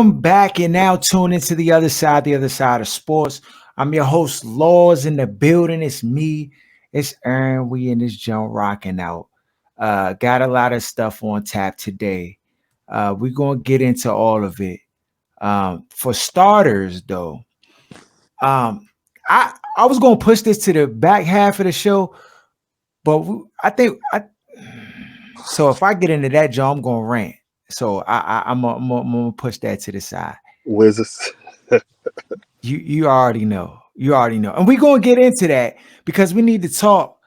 Welcome back and now tune into the other side of sports. I'm your host, Laws in the building. It's me, it's Aaron. We in this joint rocking out. Got a lot of stuff on tap today. We're gonna get into all of it. For starters, though, I was gonna push this to the back half of the show, but I think I so if I get into that, Joe, I'm gonna rant. So I'm gonna push that to the side. Wizards. You already know. You already know. And we're gonna get into that because we need to talk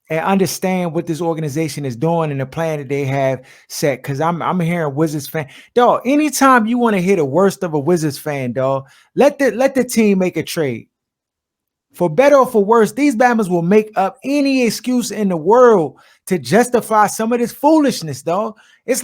and understand what this organization is doing and the plan that they have set. Cause I'm hearing Wizards fan. Dog, anytime you want to hear the worst of a Wizards fan, dog, let the team make a trade. For better or for worse, these Bammers will make up any excuse in the world to justify some of this foolishness, dog. It's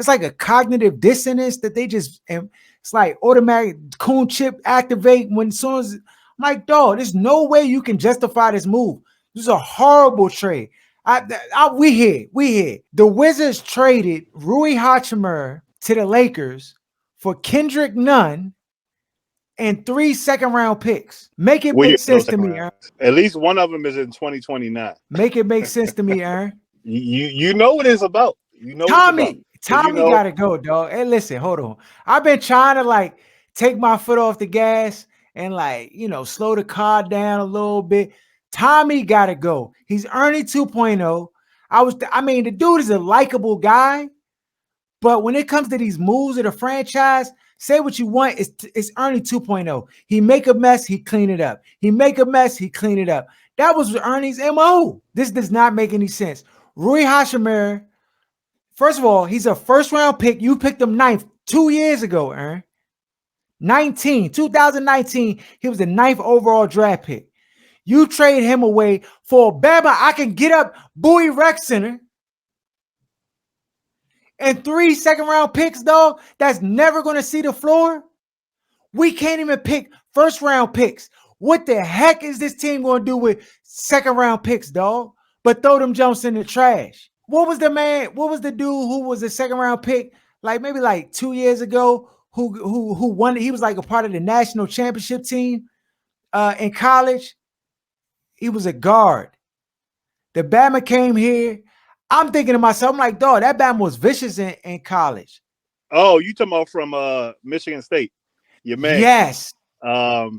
like a cognitive dissonance that they just and it's like automatic coon chip activate when soon as I'm like, dog, there's no way you can justify this move. This is a horrible trade. We here. The Wizards traded Rui Hachimura to the Lakers for Kendrick Nunn and 3 second-round picks. Make it We make get no sense to second me, round. Aaron. At least one of them is in 2029. Make it make sense to me, Aaron. You know what it's about. You know what it's about. Tommy gotta go, dog. Hey, listen, hold on. I've been trying to like take my foot off the gas and like slow the car down a little bit. Tommy gotta go. He's Ernie 2.0. The dude is a likable guy, but when it comes to these moves of the franchise, say what you want. It's Ernie 2.0. He make a mess, he clean it up. He make a mess, he clean it up. That was Ernie's MO. This does not make any sense. Rui Hachimura. First of all, he's a first-round pick. You picked him ninth 2 years ago, Aaron. 2019, he was the ninth overall draft pick. You trade him away for Bama. I can get up Bowie Rec Center. And 3 second-round picks, dog, that's never going to see the floor. We can't even pick first-round picks. What the heck is this team going to do with second-round picks, dog? But throw them jumps in the trash. What was the dude who was a second round pick, maybe 2 years ago, who won? He was like a part of the national championship team in college. He was a guard. The Bama came here. I'm thinking to myself, I'm like, dog, that Bama was vicious in college. Oh, you talking about from Michigan State? Your man. Yes. I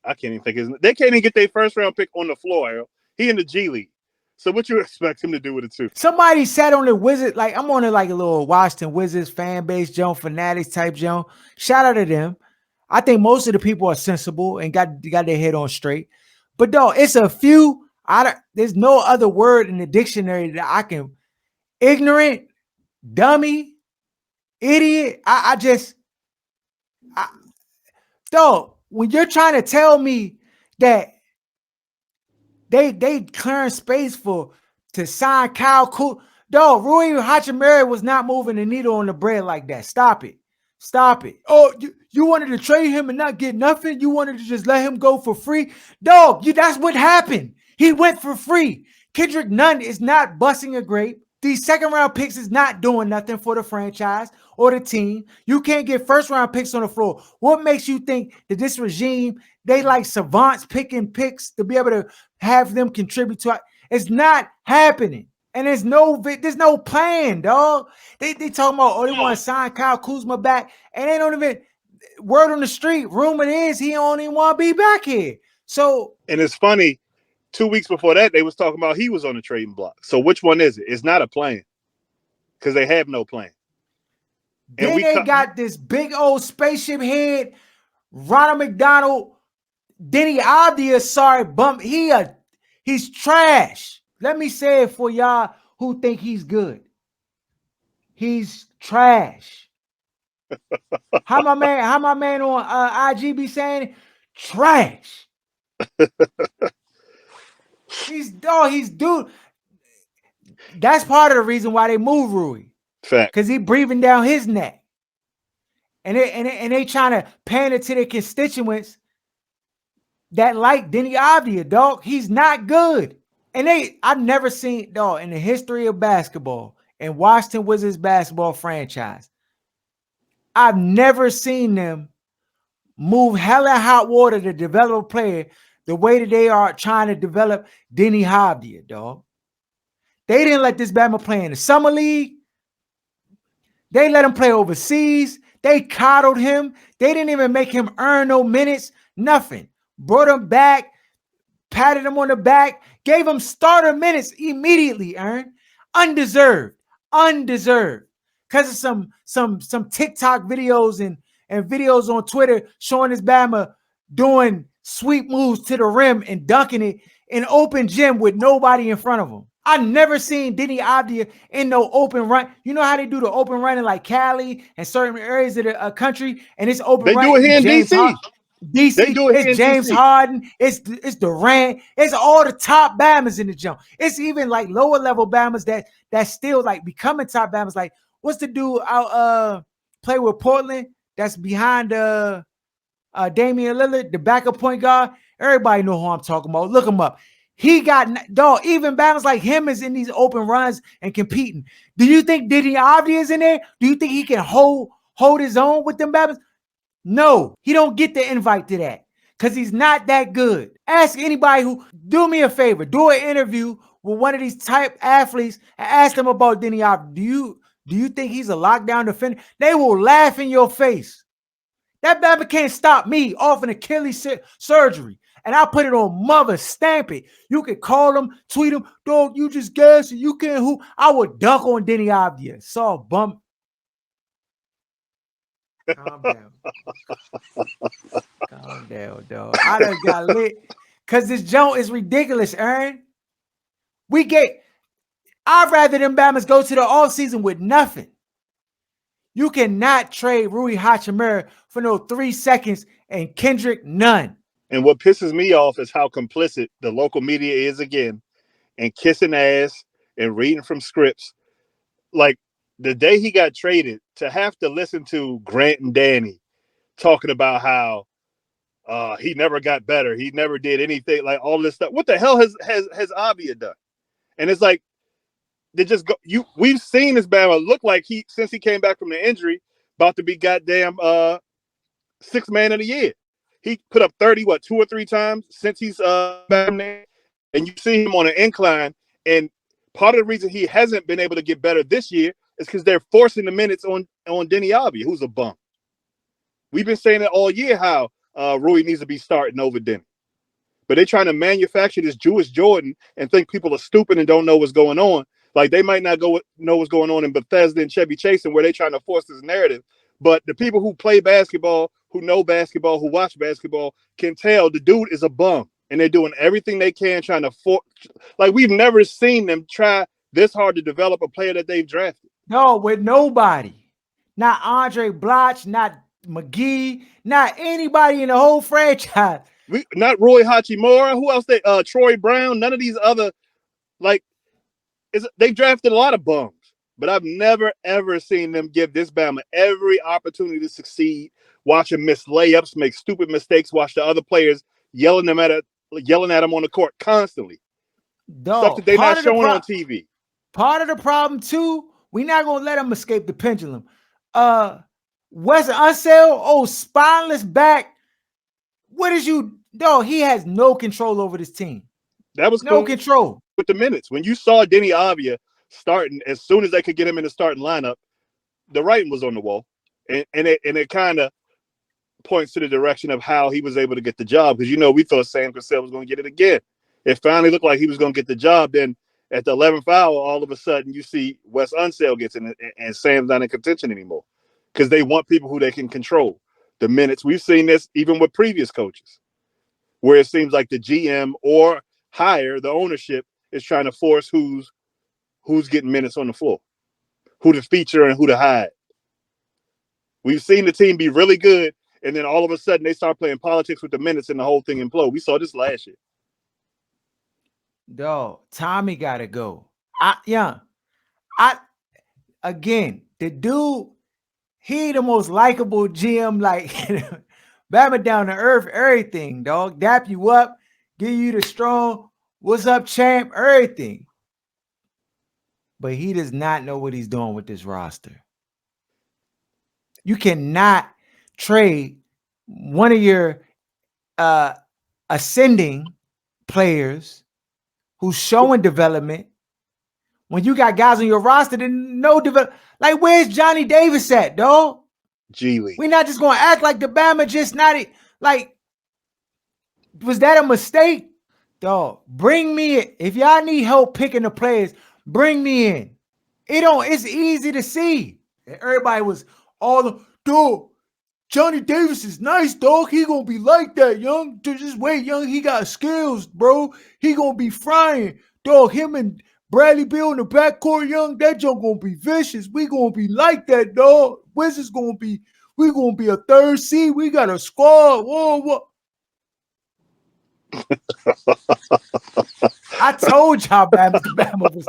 can't even think his name. They can't even get their first round pick on the floor. He in the G League. So what you expect him to do with it too? Somebody sat on the Wizard, I'm on a little Washington Wizards fan base, Joe, fanatics type Joe. Shout out to them. I think most of the people are sensible and got their head on straight. But dog, it's a few. There's no other word in the dictionary that I can. Ignorant, dummy, idiot. Dog, when you're trying to tell me that They clearing space to sign Kyle Kuzma. Dog, Rui Hachimura was not moving the needle on the bread like that. Stop it. Oh, you wanted to trade him and not get nothing? You wanted to just let him go for free? Dog, that's what happened. He went for free. Kendrick Nunn is not busting a grape. These second-round picks is not doing nothing for the franchise or the team. You can't get first-round picks on the floor. What makes you think that this regime, they like savants picking picks to be able to have them contribute to it? It's not happening. And there's no plan, dog. They talking about, they want to sign Kyle Kuzma back. And they don't even, word on the street, rumor is he don't even want to be back here. So. And it's funny. 2 weeks before that, they was talking about he was on the trading block. So which one is it? It's not a plan because they have no plan. Then they got this big old spaceship head, Ronald McDonald, Denny Avdia, sorry, bump. He's trash. Let me say it for y'all who think he's good. He's trash. How my man on IG be saying? Trash. He's dude. That's part of the reason why they move Rui. Fact. Because he breathing down his neck. And they trying to pander to their constituents that like Denny Avdia, dog. He's not good. And I've never seen, dog, in the history of basketball and Washington Wizards basketball franchise, I've never seen them move hella hot water to develop a player the way that they are trying to develop Denny Hobdia, dog. They didn't let this Bama play in the summer league. They let him play overseas. They coddled him. They didn't even make him earn no minutes. Nothing. Brought him back, patted him on the back, gave him starter minutes immediately, Aaron. Undeserved. Undeserved. Because of some TikTok videos and videos on Twitter showing this Bama doing sweep moves to the rim and dunking it in open gym with nobody in front of him. I never seen Denny Abdia in no open run. You know how they do the open run in like Cali and certain areas of the country, and it's open They run. do it here It's in James Harden. DC. They DC, do it it's here in James DC. Harden, it's Durant, it's all the top Bammers in the jump. It's even like lower level Bammers that still like becoming top Bammers. Like what's the dude out play with Portland that's behind Damian Lillard, the backup point guard? Everybody know who I'm talking about. Look him up. He got dog. Even Bammers like him is in these open runs and competing. Do you think Diddy Avdi is in there? Do you think he can hold his own with them Bammers? No, he don't get the invite to that because he's not that good. Ask anybody who do me a favor, do an interview with one of these type athletes and ask them about Denny Avdi. Do you think he's a lockdown defender? They will laugh in your face. That Bama can't stop me off an Achilles surgery. And I put it on mother, stamp it. You can call him, tweet him, dog, you just gas it. You can't who. I would dunk on Denny Avdia. Saw bump. Calm down. Calm down, dog. I done got lit. Cause this joint is ridiculous, Aaron. I'd rather them Bammers go to the offseason with nothing. You cannot trade Rui Hachimura for no 3 seconds and Kendrick none. And what pisses me off is how complicit the local media is again and kissing ass and reading from scripts. Like the day he got traded, to have to listen to Grant and Danny talking about how he never got better, he never did anything, like all this stuff. What the hell has Avia done? And it's like they just go. We've seen this Bama look like he since he came back from the injury, about to be goddamn sixth man of the year. He put up 30, 2 or 3 times since he's back from there, and you see him on an incline. And part of the reason he hasn't been able to get better this year is because they're forcing the minutes on Denny Avia, who's a bum. We've been saying it all year how Rui needs to be starting over Denny. But they're trying to manufacture this Jewish Jordan and think people are stupid and don't know what's going on. Like they might not know what's going on in Bethesda and Chevy Chase and where they're trying to force this narrative. But the people who play basketball, who know basketball, who watch basketball can tell the dude is a bum. And they're doing everything they can trying to force. Like we've never seen them try this hard to develop a player that they've drafted. No, with nobody. Not Andre Bloch, not McGee, not anybody in the whole franchise. Not Roy Hachimura. Who else? Troy Brown. None of these other like. They've drafted a lot of bums, but I've never ever seen them give this Bama every opportunity to succeed. Watch them miss layups, make stupid mistakes. Watch the other players yelling at them on the court constantly. Dog, stuff that they're not showing on TV. Part of the problem too, we're not gonna let them escape the pendulum. Wes Unseld, spineless back. What is you? Dog, he has no control over this team. That was no control with the minutes. When you saw Denny Avia starting, as soon as they could get him in the starting lineup, the writing was on the wall, and it kind of points to the direction of how he was able to get the job. Because we thought Sam Cassell was going to get it again. It finally looked like he was going to get the job. Then at the 11th hour, all of a sudden you see Wes Unseld gets in, and Sam's not in contention anymore because they want people who they can control the minutes. We've seen this even with previous coaches, where it seems like the GM or higher, the ownership is trying to force who's getting minutes on the floor, who to feature and who to hide. We've seen the team be really good, and then all of a sudden they start playing politics with the minutes and the whole thing implode. We saw this last year. Dog, Tommy gotta go. Again, the dude, he the most likable GM, like Bama down to earth, everything, dog. Dap you up, give you the strong, what's up, champ, everything. But he does not know what he's doing with this roster. You cannot trade one of your uh, ascending players who's showing development when you got guys on your roster that no develop. Like, where's Johnny Davis at, dog? G League. We're not just gonna act like the Bama just not like. Was that a mistake? Dog, bring me in. If y'all need help picking the players, bring me in. It's easy to see. Everybody was all the dog. Johnny Davis is nice, dog. He gonna be like that, young. Just wait, young. He got skills, bro. He gonna be frying, dog. Him and Bradley Beal in the backcourt, young. That junk gonna be vicious. We gonna be like that, dog. Wizards gonna be. We gonna be a third seed. We got a squad. Whoa, whoa. I told y'all Bama was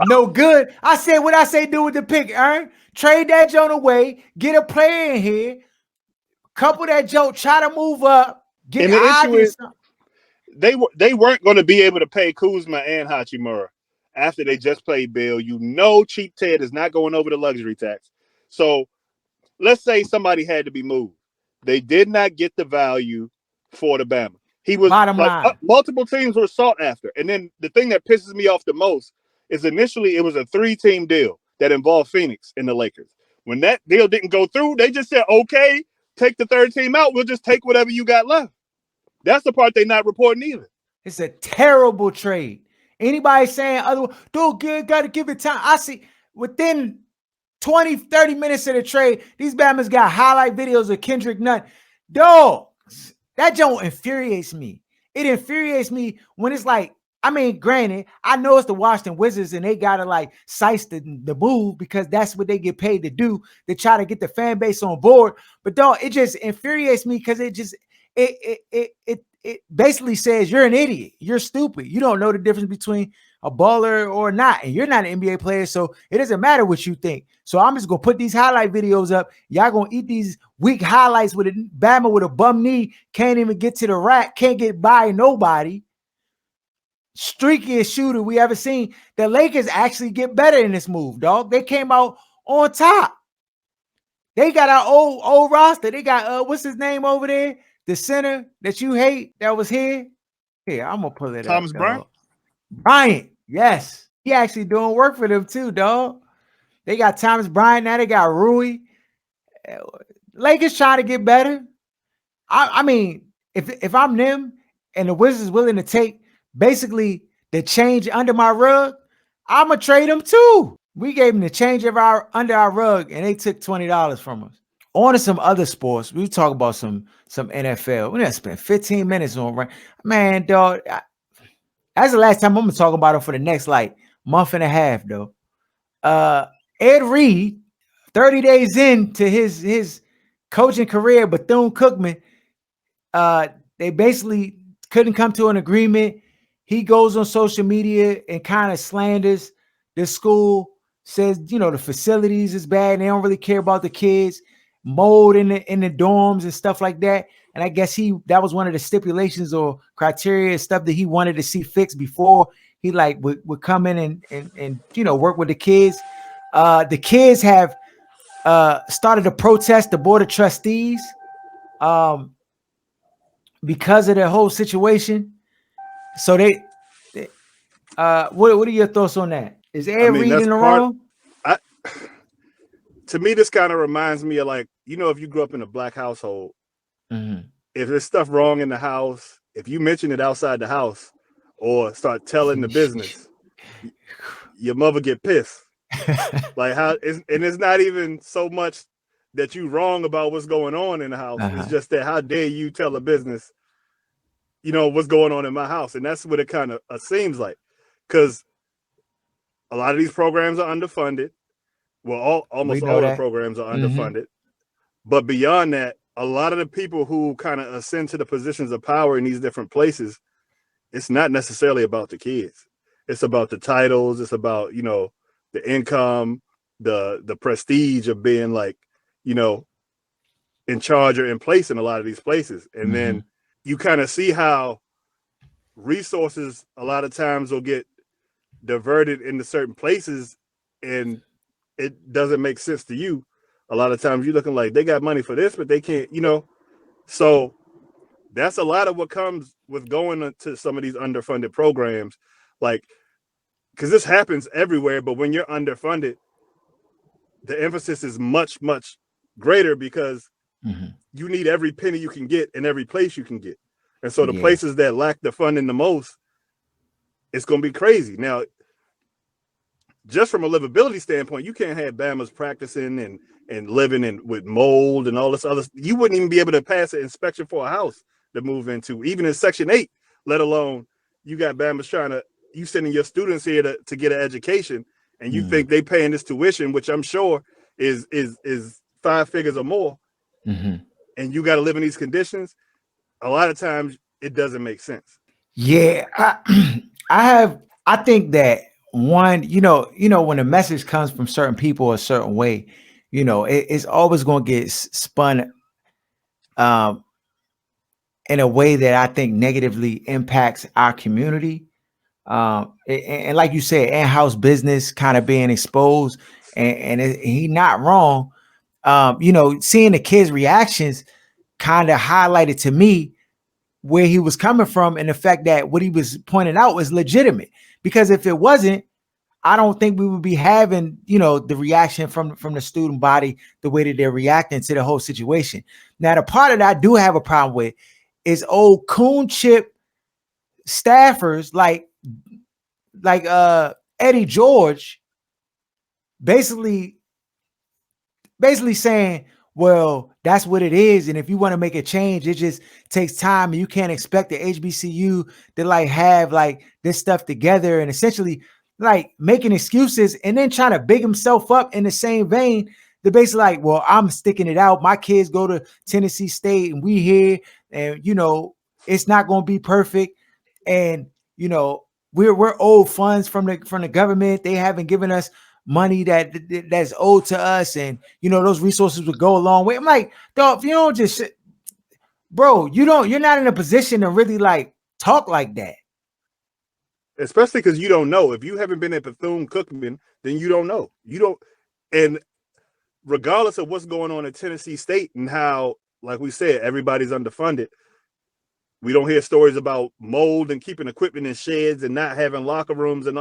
no good. I said what I say do with the pick, Aaron. Trade that joint away. Get a player in here. Couple that joke. Try to move up. Get And the issue is they weren't going to be able to pay Kuzma and Hachimura after they just played Bill. You know, Cheap Ted is not going over the luxury tax. So let's say somebody had to be moved. They did not get the value for the Bama. He was bottom like line. Multiple teams were sought after. And then the thing that pisses me off the most is initially it was a 3-team deal that involved Phoenix and the Lakers. When that deal didn't go through, they just said, okay, take the third team out. We'll just take whatever you got left. That's the part they're not reporting either. It's a terrible trade. Anybody saying other, dude, good, got to give it time. I see within 20, 30 minutes of the trade, these Bama's got highlight videos of Kendrick Nunn. Dog, that joint infuriates me. It infuriates me when it's like, I mean, granted, I know it's the Washington Wizards and they got to like size the move because that's what they get paid to do, to try to get the fan base on board. But dog, it just infuriates me because it basically says you're an idiot. You're stupid. You don't know the difference between a baller or not. And you're not an NBA player, so it doesn't matter what you think. So I'm just going to put these highlight videos up. Y'all going to eat these weak highlights with a Bama with a bum knee. Can't even get to the rack. Can't get by nobody. Streakiest shooter we ever seen. The Lakers actually get better in this move, dog. They came out on top. They got our old roster. They got, what's his name over there? The center that you hate that was here. Here, I'm going to pull it Thomas up. Bryant? Bryant, yes. He actually doing work for them too, dog. They got Thomas Bryant. Now they got Rui. Lakers trying to get better. I mean, if I'm them and the Wizards is willing to take basically the change under my rug, I'm going to trade them too. We gave them the change of under our rug and they took $20 from us. On to some other sports. We talk about some NFL. We done spent 15 minutes on right. Man, dog. That's the last time I'm gonna talk about it for the next like month and a half, though. Ed Reed, 30 days into his coaching career, Bethune-Cookman, they basically couldn't come to an agreement. He goes on social media and kind of slanders the school, says, the facilities is bad. And they don't really care about the kids, mold in the dorms and stuff like that. And I guess that was one of the stipulations or criteria stuff that he wanted to see fixed before he like would come in and work with the kids. The kids have started to protest the board of trustees because of the whole situation. So what are your thoughts on that? Is Ed Reed in the wrong? To me, this kind of reminds me of like, if you grew up in a black household, if there's stuff wrong in the house, if you mention it outside the house or start telling the business, your mother get pissed. Like it's not even so much that you wrong about what's going on in the house. It's just that how dare you tell a business, what's going on in my house. And that's what it kind of seems like, because a lot of these programs are underfunded. Well, almost all the programs are underfunded. But beyond that, a lot of the people who kind of ascend to the positions of power in these different places, it's not necessarily about the kids. It's about the titles. It's about, the income, the prestige of being like, in charge or in place in a lot of these places. And then you kind of see how resources a lot of times will get diverted into certain places and it doesn't make sense to you. A lot of times you're looking like they got money for this, but they can't, you know. So that's a lot of what comes with going to some of these underfunded programs, like because this happens everywhere. But when you're underfunded, the emphasis is much, much greater because you need every penny you can get in every place you can get. And so the Yeah. places that lack the funding the most, it's going to be crazy. Now, just from a livability standpoint, you can't have Bama's practicing and living in with mold and all this other. You wouldn't even be able to pass an inspection for a house to move into, even in Section 8, let alone you got Bama's trying to, you sending your students here to get an education, and you think they paying this tuition, which I'm sure is 5 figures or more, and you got to live in these conditions. A lot of times it doesn't make sense. Yeah, I think that one, when a message comes from certain people a certain way, it's always going to get spun um, in a way that I think negatively impacts our community. And like you said, in-house business kind of being exposed, and he not wrong. Seeing the kids' reactions kind of highlighted to me where he was coming from, and the fact that what he was pointing out was legitimate. Because if it wasn't, I don't think we would be having, the reaction from the student body the way that they're reacting to the whole situation. Now, the part that I do have a problem with is old coon chip staffers like Eddie George basically saying, well, that's what it is. And if you want to make a change, it just takes time. And you can't expect the HBCU to have this stuff together, and essentially making excuses and then trying to big himself up in the same vein. They're basically well, I'm sticking it out. My kids go to Tennessee State and we here, and it's not going to be perfect. And we're owed funds from the government. They haven't given us money that's owed to us, and those resources would go a long way. I'm like, dog, if you don't just bro, you're not in a position to really talk like that. Especially because you don't know. If you haven't been at Bethune-Cookman, then you don't know. You don't, and regardless of what's going on at Tennessee State and how, like we said, everybody's underfunded, we don't hear stories about mold and keeping equipment in sheds and not having locker rooms. And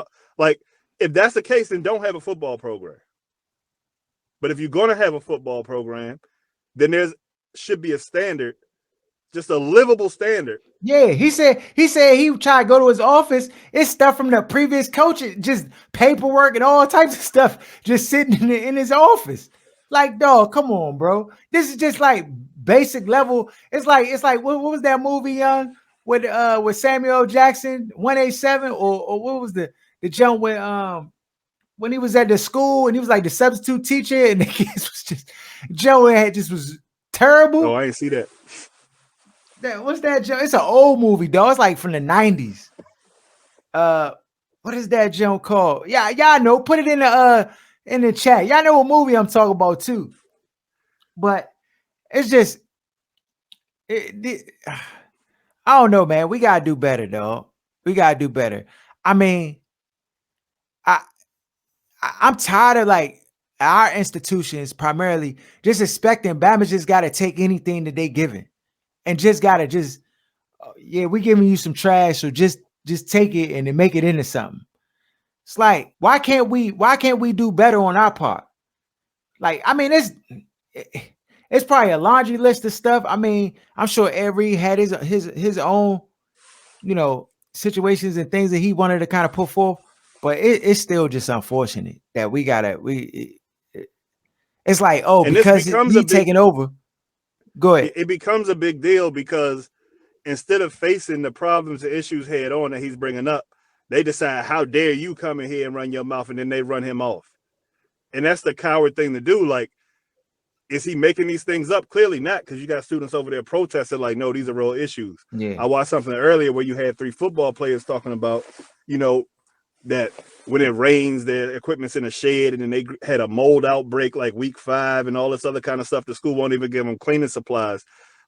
if that's the case, then don't have a football program. But if you're going to have a football program, then should be a standard, just a livable standard. Yeah, he said he tried to go to his office. It's stuff from the previous coach, just paperwork and all types of stuff just sitting in his office. Like, dog, come on, bro. This is just basic level. It's like what was that movie, Young, with Samuel Jackson, 187, or what was the jump with when he was at the school and he was the substitute teacher, and the kids was just was terrible. Oh, I ain't see that. What's that jump? It's an old movie, dog. It's from the 90s. What is that jump called? Yeah, y'all know. Put it in the chat. Y'all know what movie I'm talking about too. But it's just I don't know, man. We gotta do better, dog. We gotta do better. I mean, I'm tired of our institutions primarily just expecting Bama just gotta take anything that they given, and just gotta we giving you some trash, so just take it and then make it into something. It's why can't we do better on our part? I mean, it's probably a laundry list of stuff. I mean, I'm sure every had his own, situations and things that he wanted to kind of put forth, but it's still just unfortunate that it's and because he taking over. Go ahead. It becomes a big deal because instead of facing the problems and issues head on that he's bringing up, they decide, how dare you come in here and run your mouth, and then they run him off. And that's the coward thing to do. Is he making these things up? Clearly not, because you got students over there protesting no, these are real issues. Yeah. I watched something earlier where you had 3 football players talking about, that when it rains, their equipment's in a shed, and then they had a mold outbreak week 5 and all this other kind of stuff. The school won't even give them cleaning supplies.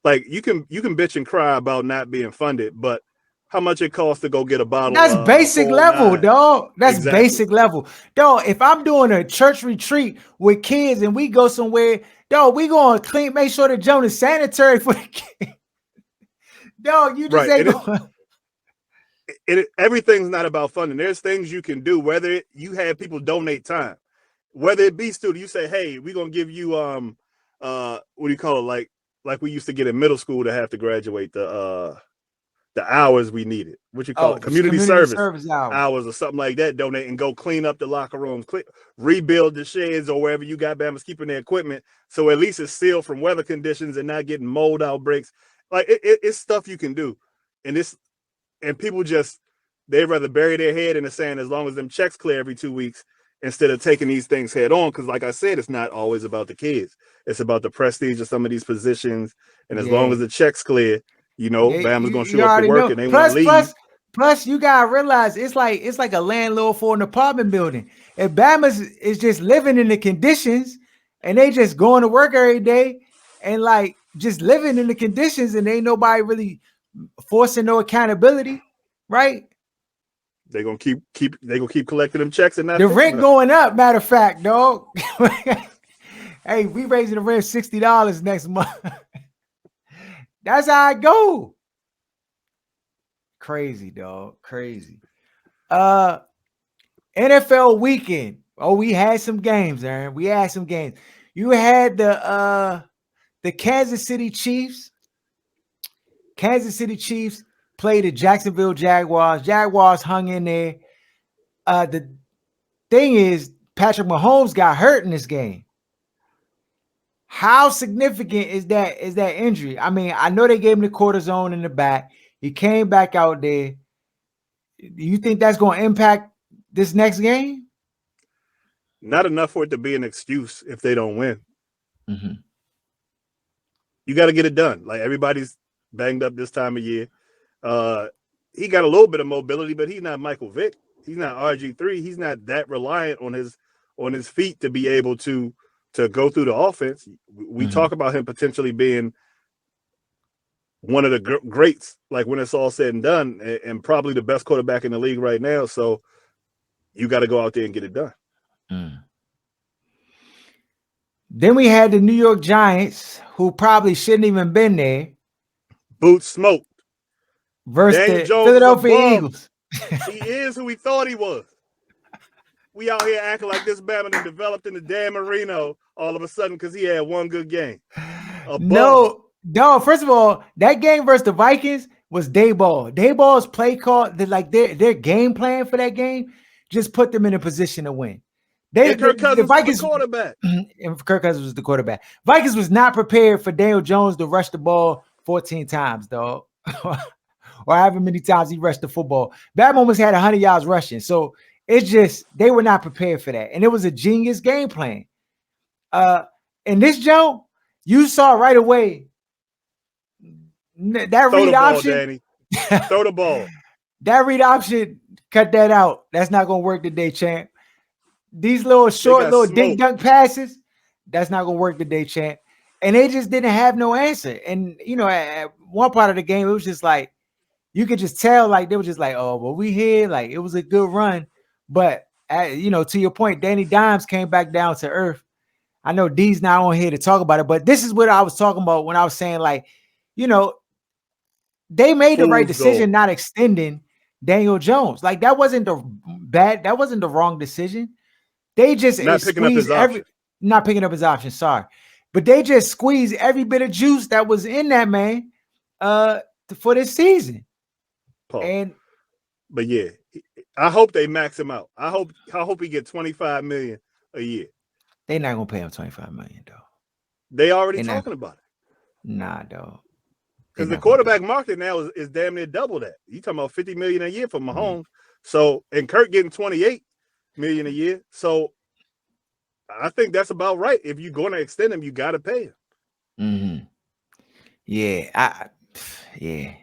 You can bitch and cry about not being funded, but how much it costs to go get a bottle? That's basic level, dog. That's exactly. Basic level, dog. If I'm doing a church retreat with kids and we go somewhere Dog, we gonna clean, make sure the joint is sanitary for the kid. Dog, you just Right. ain't And going. everything's not about funding. There's things you can do, whether you have people donate time, whether it be student, you say, hey, we're gonna give you what do you call it? Like we used to get in middle school to have to graduate the hours we needed. What you call Oh, it? Community community service service hours. hours or something like that. Donate and go clean up the locker rooms, rebuild the sheds or wherever you got Bama's keeping their equipment. So at least it's sealed from weather conditions and not getting mold outbreaks. Like it's stuff you can do. And people just, they'd rather bury their head in the sand as long as them checks clear every 2 weeks instead of taking these things head on. Because like I said, it's not always about the kids. It's about the prestige of some of these positions. And as long Yeah. as the checks clear, Yeah, Bama's gonna you show up to already work know. and they want to Plus, leave. plus, plus, you gotta realize it's like a landlord for an apartment building. If Bama's is just living in the conditions and they just going to work every day and like just living in the conditions and ain't nobody really forcing no accountability, right? They're gonna keep collecting them checks and not The fixing rent them. going up, matter of fact, dog. Hey, we raising the rent $60 next month. That's how I go. Crazy, dog. Crazy. Uh NFL weekend. Oh, we had some games, Aaron. We had some games. You had the Kansas City Chiefs. Kansas City Chiefs played the Jacksonville Jaguars. Jaguars hung in there. The thing is, Patrick Mahomes got hurt in this game. How significant is that injury? I mean, I know they gave him the cortisone in the back. He came back out there. Do you think that's going to impact this next game? Not enough for it to be an excuse if they don't win. Mm-hmm. You got to get it done. Like everybody's banged up this time of year. He got a little bit of mobility, but he's not Michael Vick. He's not RG3. He's not that reliant on his feet to be able to go through the offense. We talk about him potentially being one of the greats, like when it's all said and done, and probably the best quarterback in the league right now. So you got to go out there and get it done. Then we had the New York Giants, who probably shouldn't even been there, Boots smoked. versus Daniel the Jones Philadelphia is a bum. Eagles. He is who we thought he was. We out here acting like this Bama done developed in the damn Marino all of a sudden because he had one good game. No, first of all, that game versus the Vikings was Dayball. Dayball's play call, like their game plan for that game just put them in a position to win. Kirk Cousins The Vikings, was the quarterback. And Kirk Cousins was the quarterback. Vikings was not prepared for Daniel Jones to rush the ball 14 times, dog. Or however many times he rushed the football. Bad Moments had 100 yards rushing. So it's just, they were not prepared for that. And it was a genius game plan. In this jump, you saw right away that Throw read the ball, option. Danny. Throw the ball. That read option, cut that out. That's not going to work today, champ. These little short, little dink dunk passes, that's not going to work today, champ. And they just didn't have no answer. And, at one part of the game, it was just like, you could just tell, like, they were just like, oh, well, we here. Like, it was a good run. But, to your point, Danny Dimes came back down to earth. I know D's not on here to talk about it, but this is what I was talking about when I was saying, like, they made the right decision not extending Daniel Jones. Like, that wasn't the wrong decision. They just not picking up his option. Not picking up his option, sorry. But they just squeezed every bit of juice that was in that man for this season. Paul. But yeah, I hope they max him out. I hope he get $25 million a year. They're not gonna pay him $25 million, though. They already talking about it. Nah, dog. Because the quarterback market now is damn near double that. You talking about $50 million a year for Mahomes. So, and Kirk getting $28 million a year. So I think that's about right. If you're going to extend him, you got to pay him. Yeah, yeah.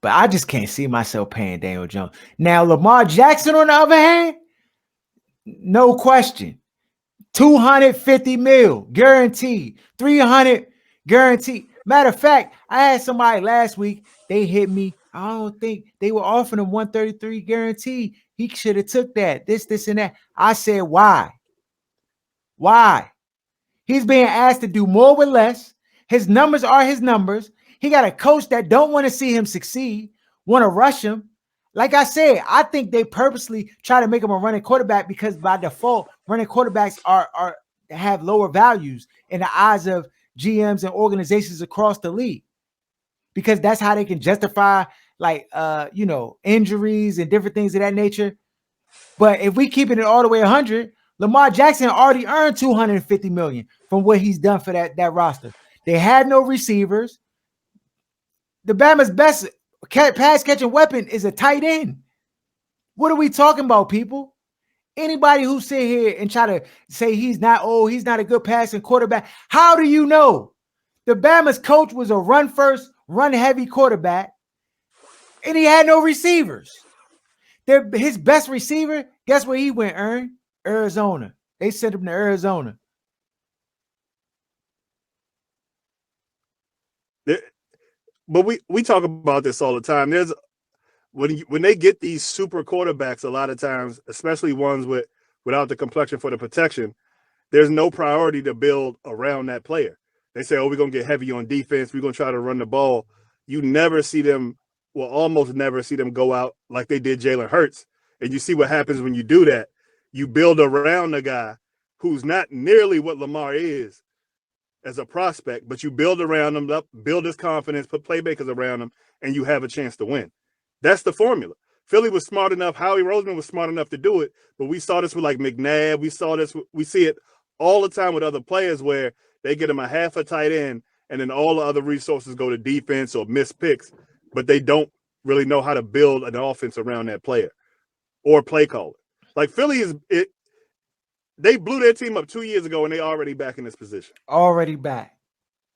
But I just can't see myself paying Daniel Jones. Now, Lamar Jackson, on the other hand, no question. $250 million guaranteed. $300 guaranteed. Matter of fact, I had somebody last week. They hit me. I don't think they were offering him $133 guaranteed. He should have took that. This, and that. I said, why? Why? He's being asked to do more with less. His numbers are his numbers. He got a coach that don't want to see him succeed, want to rush him. Like I said, I think they purposely try to make him a running quarterback because by default, running quarterbacks are have lower values in the eyes of GMs and organizations across the league, because that's how they can justify like injuries and different things of that nature. But if we keeping it all the way 100, Lamar Jackson already earned 250 million from what he's done for that roster. They had no receivers. The Bama's best pass catching weapon is a tight end. What are we talking about, people? Anybody who sit here and try to say he's not a good passing quarterback, how do you know? The Bama's coach was a run first, run heavy quarterback, and he had no receivers. His best receiver, guess where he went, Ern? Arizona. They sent him to Arizona. But we talk about this all the time. There's when they get these super quarterbacks, a lot of times, especially ones without the complexion for the protection, there's no priority to build around that player. They say, oh, we're going to get heavy on defense. We're going to try to run the ball. You never see them, well, almost never see them go out like they did Jalen Hurts. And you see what happens when you do that. You build around a guy who's not nearly what Lamar is as a prospect, but you build around him, build his confidence, put playmakers around him, and you have a chance to win. That's the formula. Philly was smart enough. Howie Roseman was smart enough to do it, but we saw this with like McNabb. We see it all the time with other players where they get him a half a tight end, and then all the other resources go to defense or miss picks, but they don't really know how to build an offense around that player or play caller. Like Philly they blew their team up 2 years ago, and they already back in this position. Already back.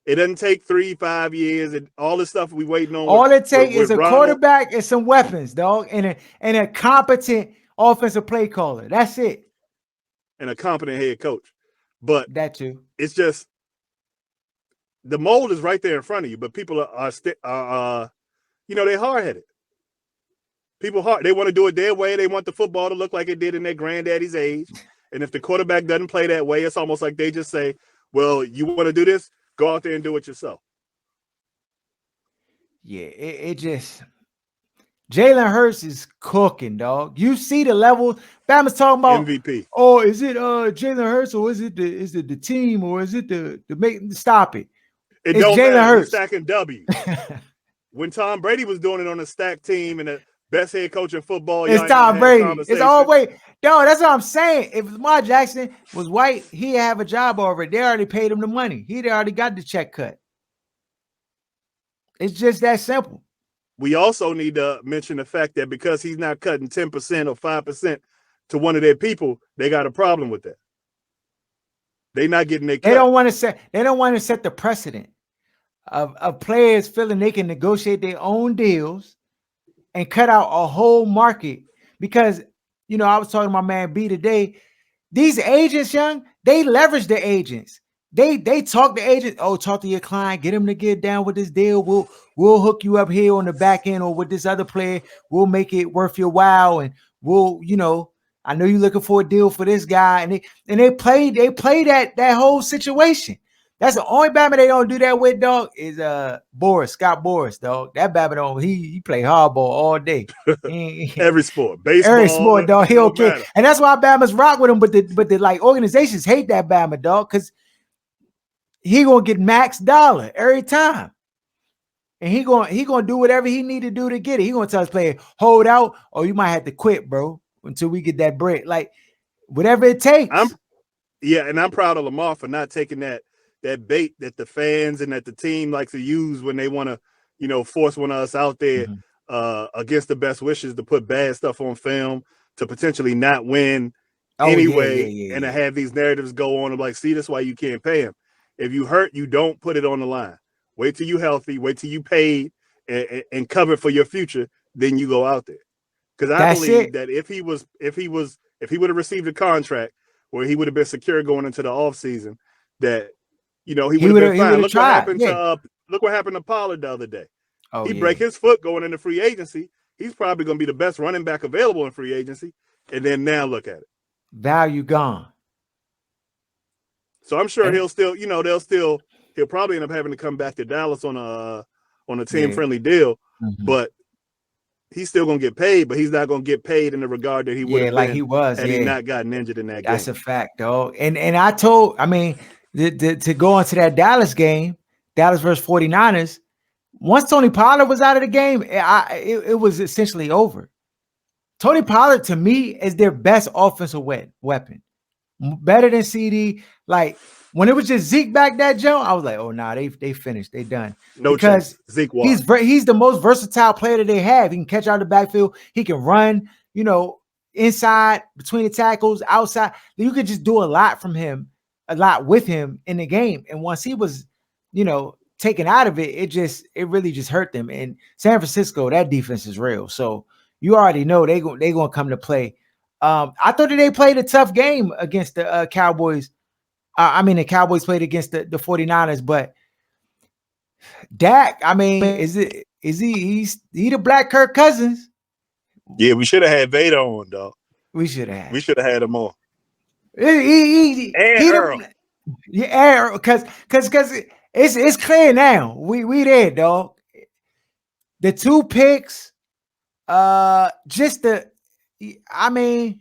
It doesn't take 3-5 years and all this stuff we waiting on. All it takes is a Ronald, quarterback and some weapons, dog, and a competent offensive play caller. That's it. And a competent head coach. But that too. It's just the mold is right there in front of you, but people are they're hard-headed. People they want to do it their way. They want the football to look like it did in their granddaddy's age. And if the quarterback doesn't play that way, it's almost like they just say, well, you want to do this? Go out there and do it yourself. Yeah, it just Jalen Hurts is cooking, dog. You see the level. Bama's talking about MVP. Oh, is it Jalen Hurts or is it the team or is it the make stop it? It's don't Jalen matter. Hurts stacking W. When Tom Brady was doing it on a stacked team and the best head coach in football, it's Tom Brady. It's always no. That's what I'm saying. If Lamar Jackson was white, he'd have a job already. They already paid him the money. He'd already got the check cut. It's just that simple. We also need to mention the fact that because he's not cutting 10% or 5% to one of their people, they got a problem with that. They're not getting their cut. They don't want to set the precedent of players feeling they can negotiate their own deals and cut out a whole market. Because, I was talking to my man B today. These agents, young, they leverage the agents. They talk to agents. Oh, talk to your client, get him to get down with this deal. We'll hook you up here on the back end or with this other player. We'll make it worth your while, and we'll, I know you're looking for a deal for this guy, and they play that whole situation. That's the only Bama they don't do that with, dog. Is Scott Boras, dog. That Bama don't. He play hardball all day. Every sport, baseball, every sport, dog. He don't care, and that's why Bama's rock with him. But the like organizations hate that Bama, dog, because he gonna get max dollar every time, and he gonna do whatever he need to do to get it. He gonna tell his player hold out, or you might have to quit, bro, until we get that bread. Like whatever it takes. And I'm proud of Lamar for not taking that bait that the fans and that the team likes to use when they want to, force one of us out there against the best wishes to put bad stuff on film to potentially not win anyway, and to have these narratives go on of like, see, that's why you can't pay him. If you hurt, you don't put it on the line. Wait till you healthy. Wait till you paid and covered for your future. Then you go out there. Because I believe that if he would have received a contract where he would have been secure going into the offseason, that he would have been fine. Look what happened to Pollard the other day. He break his foot going into free agency. He's probably going to be the best running back available in free agency. And then now look at it. Value gone. So I'm sure And he'll still, he'll probably end up having to come back to Dallas on a team yeah. friendly deal, Mhm. but he's still gonna get paid, but he's not gonna get paid in the regard that he would Yeah, have like he been was. had he Yeah. not gotten injured in that That's game. a fact, dog. And I mean, to go into that Dallas game, Dallas versus 49ers, once Tony Pollard was out of the game, it was essentially over. Tony Pollard, to me, is their best offensive weapon. Better than CD. Like when it was just Zeke back that jump, I was like, oh nah, they finished, they done. No Because chance. Zeke he's washed. he's the most versatile player that they have. He can catch out of the backfield. He can run. Inside between the tackles, outside. You could just do a lot from him, a lot with him in the game. And once he was, taken out of it, it really just hurt them. And San Francisco, that defense is real. So you already know they gonna come to play. I thought that they played a tough game against the Cowboys. The Cowboys played against the 49ers, but Dak, is he the black Kirk Cousins? Yeah, we should have had Vader on, dog. We should have had We him. should have had him on. And He Earl. the yeah, because it's clear now. We there, dog. The two picks, just the I mean,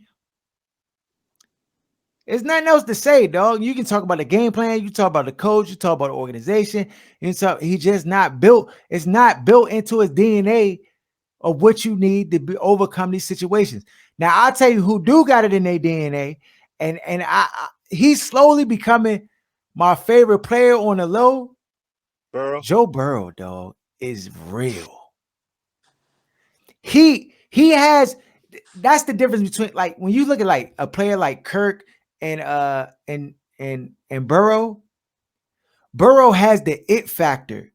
there's nothing else to say, dog. You can talk about the game plan, you talk about the coach, you talk about the organization. He just not built. It's not built into his DNA of what you need to overcome these situations. Now, I'll tell you who do got it in their DNA, and he's slowly becoming my favorite player on the low. Burrow. Joe Burrow, dog, is real. He has. That's the difference between, like, when you look at like a player like Kirk and Burrow. Burrow has the it factor.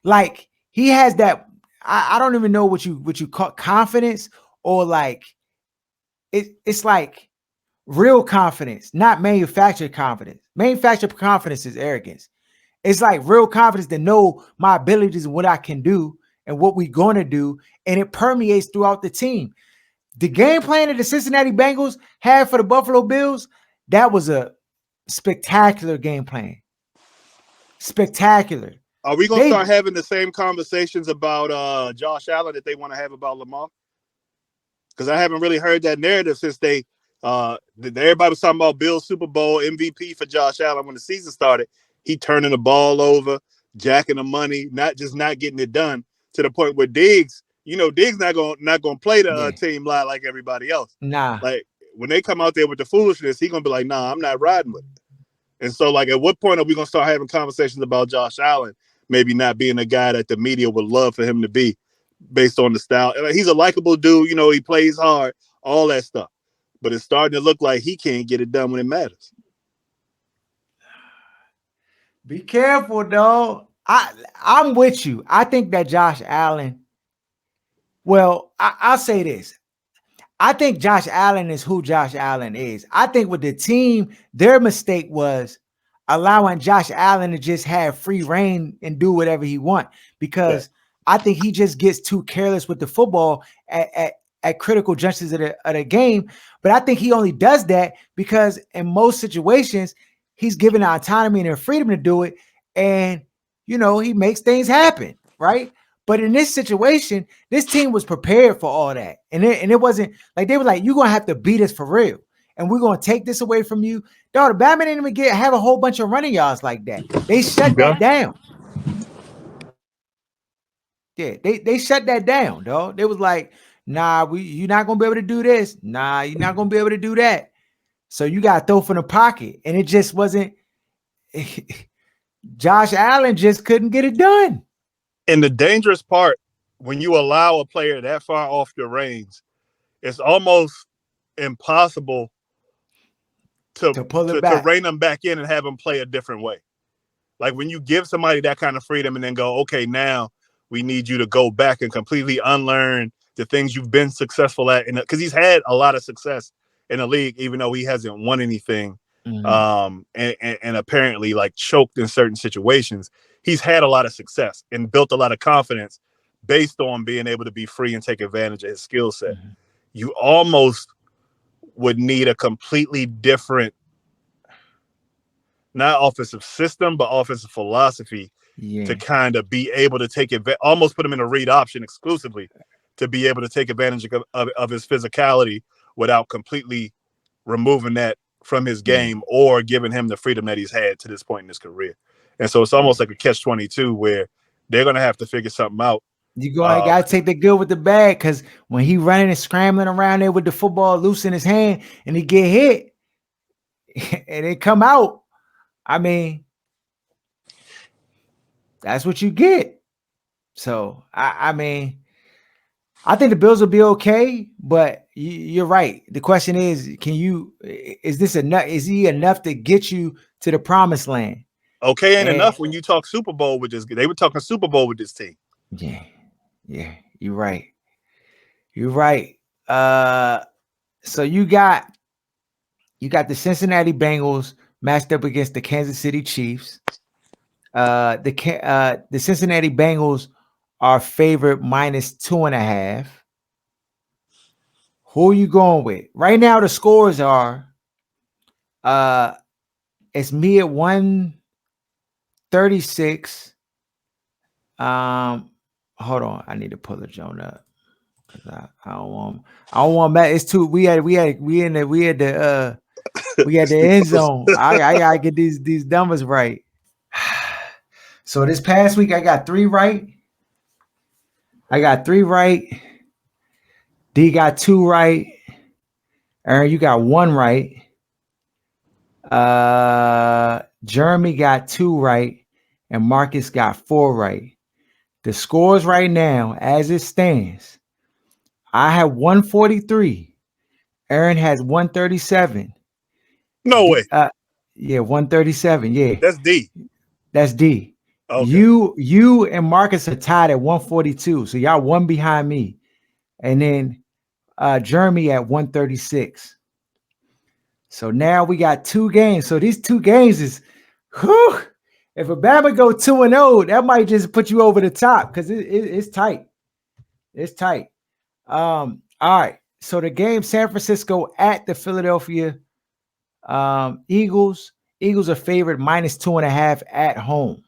Like he has that. I don't even know what you call confidence, or like it's like real confidence, not manufactured confidence. Manufactured confidence is arrogance. It's like real confidence to know my abilities and what I can do and what we're going to do. And it permeates throughout the team. The game plan that the Cincinnati Bengals had for the Buffalo Bills, that was a spectacular game plan. Spectacular. Are we gonna They start having the same conversations about Josh Allen that they want to have about Lamar? Because I haven't really heard that narrative since everybody was talking about Bill's Super Bowl MVP for Josh Allen when the season started. He turning the ball over, jacking the money, not getting it done, to the point where Diggs not gonna play the yeah, team like everybody else. nah. Like when they come out there with the foolishness, he gonna be like, nah, I'm not riding with it. And so, like, at what point are we gonna start having conversations about Josh Allen maybe not being a guy that the media would love for him to be, based on the style? He's a likable dude, he plays hard, all that stuff. But it's starting to look like he can't get it done when it matters. Be careful, dog. I'm with you. I think that Josh Allen. Well, I'll say this. I think Josh Allen is who Josh Allen is. I think with the team, their mistake was allowing Josh Allen to just have free reign and do whatever he want, Yeah. because I think he just gets too careless with the football at critical junctures of the game. But I think he only does that because in most situations, he's given the autonomy and the freedom to do it. And, he makes things happen, right? But in this situation, this team was prepared for all that. And it wasn't like they were like, you're going to have to beat us for real. And we're going to take this away from you. Dog, the Batman didn't even have a whole bunch of running yards like that. They shut Yeah. that down. Yeah, they shut that down, dog. They was like, nah, you're not going to be able to do this. Nah, you're not going to be able to do that. So you got to throw from the pocket. And it just wasn't. Josh Allen just couldn't get it done. And the dangerous part, when you allow a player that far off your range, it's almost impossible to To pull it to back. rein them back in and have them play a different way. Like when you give somebody that kind of freedom and then go, okay, now we need you to go back and completely unlearn the things you've been successful at. Because he's had a lot of success in the league, even though he hasn't won anything, Mm-hmm. and apparently like choked in certain situations. He's had a lot of success and built a lot of confidence based on being able to be free and take advantage of his skill set. Mm-hmm. You almost would need a completely different not offensive system, but offensive philosophy to Yeah, kind of be able to take it, almost put him in a read option exclusively to be able to take advantage of his physicality without completely removing that from his yeah, game or giving him the freedom that he's had to this point in his career. And so it's almost yeah. like a catch-22 where they're going to have to figure something out. You Uh, gotta take the good with the bad, because when he running and scrambling around there with the football loose in his hand and he get hit and it come out, I mean, that's what you get. So I mean, I think the Bills will be okay, but you're right. The question is, is this enough? Is he enough to get you to the promised land? okay, ain't And enough when you talk Super Bowl with this. They were talking Super Bowl with this team. yeah, yeah, you're right. You're right. Uh, so you got the Cincinnati Bengals matched up against the Kansas City Chiefs. The Cincinnati Bengals are favored -2.5. Who are you going with? Right now, the scores are uh it's me at 136. Um, hold on, I need to pull the joint up because I don't want it's too we had the end zone. I gotta get these numbers right. So this past week I got three right. I got three right. D got two right. Aaron, you got one right. Jeremy got two right, and Marcus got four right. The scores right now, as it stands, I have 143. Aaron has 137. No way. Yeah, 137. Yeah, That's D. that's D. Okay. You and Marcus are tied at 142. So y'all one behind me. And then Jeremy at 136. So now we got two games. So these two games is, whew, if Alabama go 2-0, that might just put you over the top because it's tight. It's tight. All right. So the game, San Francisco at the Philadelphia Eagles. Eagles are favored -2.5 at home.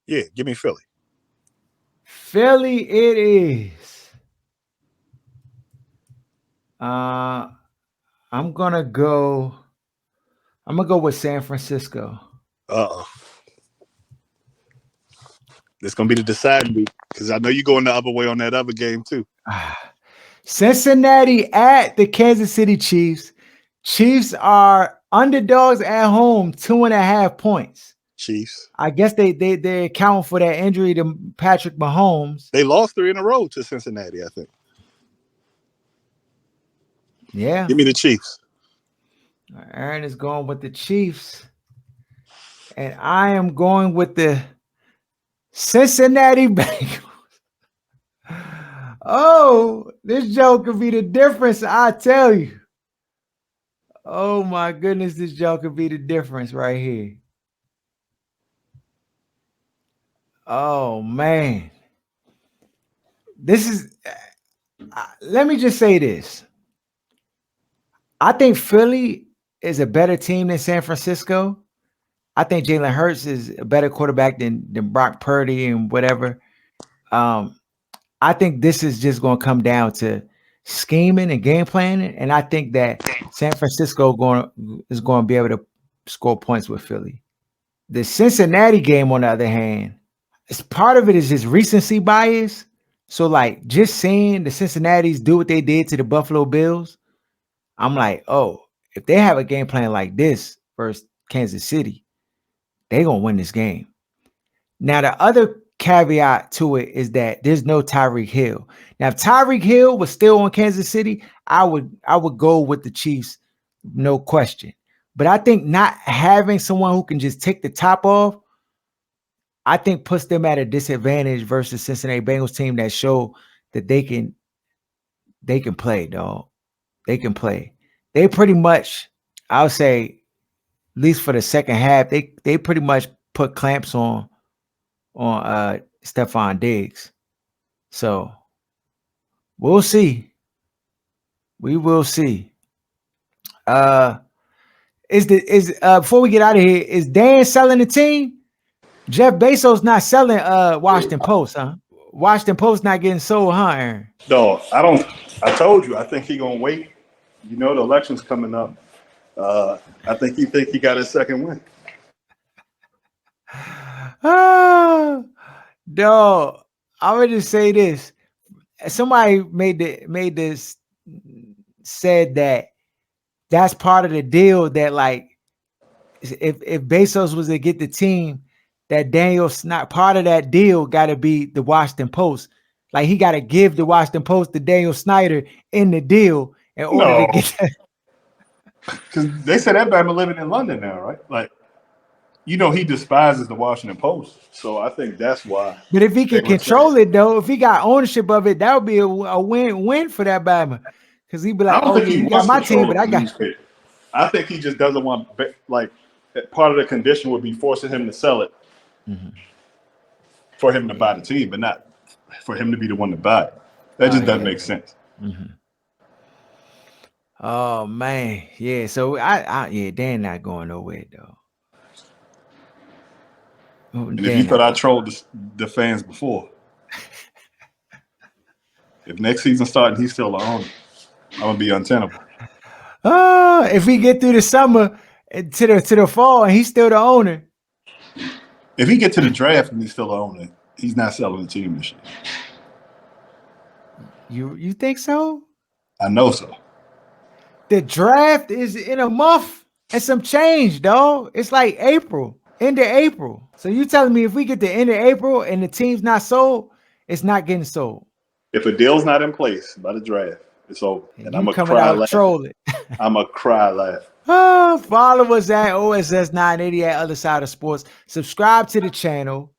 Yeah, give me Philly. Philly, it is. Uh, I'm gonna go. I'm gonna go with San Francisco. Uh-oh. It's gonna be the deciding week because I know you're going the other way on that other game too. Cincinnati at the Kansas City Chiefs. Chiefs are underdogs at home, 2.5 points. Chiefs. I guess they account for that injury to Patrick Mahomes. They lost 3 in a row to Cincinnati, I think. Yeah. Give me the Chiefs. Aaron is going with the Chiefs. And I am going with the Cincinnati Bengals. Oh, this joke could be the difference, I tell you. Oh my goodness, this joke could be the difference right here. Oh man. This is let me just say this. I think Philly is a better team than San Francisco. I think Jalen Hurts is a better quarterback than Brock Purdy and whatever. Um, I think this is just going to come down to scheming and game planning, and I think that San Francisco is going to be able to score points with Philly. The Cincinnati game, on the other hand, it's part of it is just recency bias. So, like, just seeing the Cincinnati's do what they did to the Buffalo Bills, I'm like, oh, if they have a game plan like this versus Kansas City, they're gonna win this game. Now, the other caveat to it is that there's no Tyreek Hill. Now, if Tyreek Hill was still on Kansas City, I would go with the Chiefs, no question. But I think not having someone who can just take the top off, I think puts them at a disadvantage versus Cincinnati Bengals team that show that they can play, dog. They can play. They pretty much, I'll say, at least for the second half, they pretty much put clamps on Stephon Diggs. So we'll see. We will see. Uh is before we get out of here, is Dan selling the team? Jeff Bezos not selling Washington Post, huh? Washington Post not getting sold, huh, Aaron? No, I don't. I told you. I think he gonna wait. You know, the election's coming up. I think he got his second win. Oh, no. I'm gonna just say this. Somebody made this said that that's part of the deal, that like if Bezos was to get the team, that Daniel's not part of that deal, got to be the Washington Post. Like he got to give the Washington Post to Daniel Snyder in the deal in order to No, get that. because they said that Bama living in London now, right? Like, you know, he despises the Washington Post, so I think that's why. But if he They can were control saying, it though, if he got ownership of it, that would be a win-win for that Bama. Because he'd be I like, don't oh think yeah, he you got wants my team, control but of I the got. newspaper. I think he just doesn't want, like, part of the condition would be forcing him to sell it for him to buy the team, but not for him to be the one to buy it. That just doesn't make sense. Oh man, yeah. So I yeah, Dan not going nowhere though. And if you thought I trolled the fans before, if next season starts and he's still the owner, I'm gonna be untenable. If we get through the summer to the fall and he's still the owner, If he get to the draft and he's still the owner, he's not selling the team this year. you think so? I know so. The draft is in a month and some change, dog. It's like April, end of April. So you telling me if we get to end of April and the team's not sold, it's not getting sold? If a deal's not in place by the draft, it's over. And I'm You gonna coming cry out laughing. trolling. I'm gonna cry laughing. Oh, follow us at OSS 980 at Other Side of Sports. Subscribe to the channel.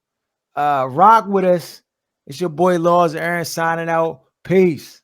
Rock with us. It's your boy Laws Aaron signing out. Peace.